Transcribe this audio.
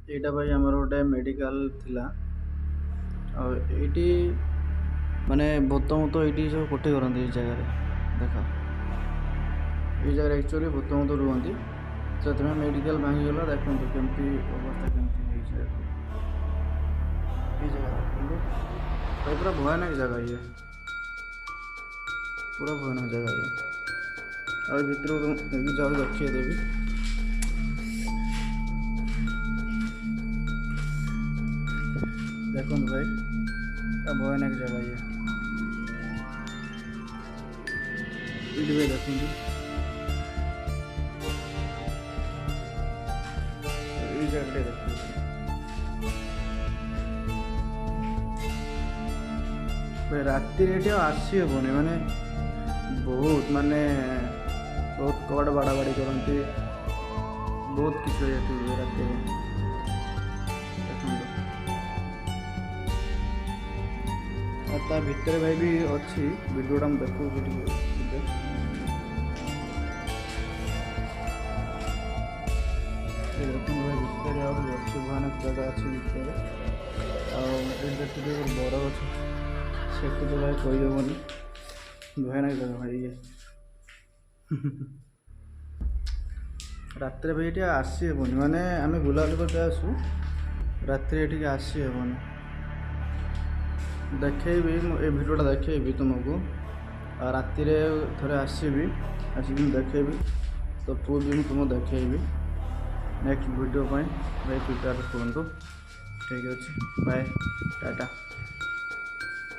एटा भाई आमर गोटे मेडिकल थिला ये माने भूत मुत ये सब कोठी करती जगह देख ये जगह एक्चुअली भूत मुत रुहति से मेडिकल भांगीगला देखो केमती अवस्था केमती जगह देखो पूरा भयानक जगह ये पूरा भयानक जगह ये और भर जाओ देखिए देवी देखो भाई क्या भयानक जगह ये भाई देखो ये जगह देखो भाई राति आसी हेनी माने बहुत माने बहुत कड़ बाड़ा बाड़ी करती बहुत किसी राति ता भितर भाई भी अच्छी वीडियोटा देखो भाई भितर अच्छी भयानक जगह अच्छी भितर आखिए बर गछ से तो भाई कहीहबनी भयानक जगह भाई ये रात भाई ये आसी हेनी माने आम बुलाबुली करते आसू रात आसी हेनी देखेबी ए भिडियोटा देखेबी तुमको राति थे आसबि आसिक देखेबी तो प्रूफ भी तुमको देखेबी नेक्स्ट वीडियो भाई प्रिपेयर करूँ ठीक अच्छे बाय टाटा।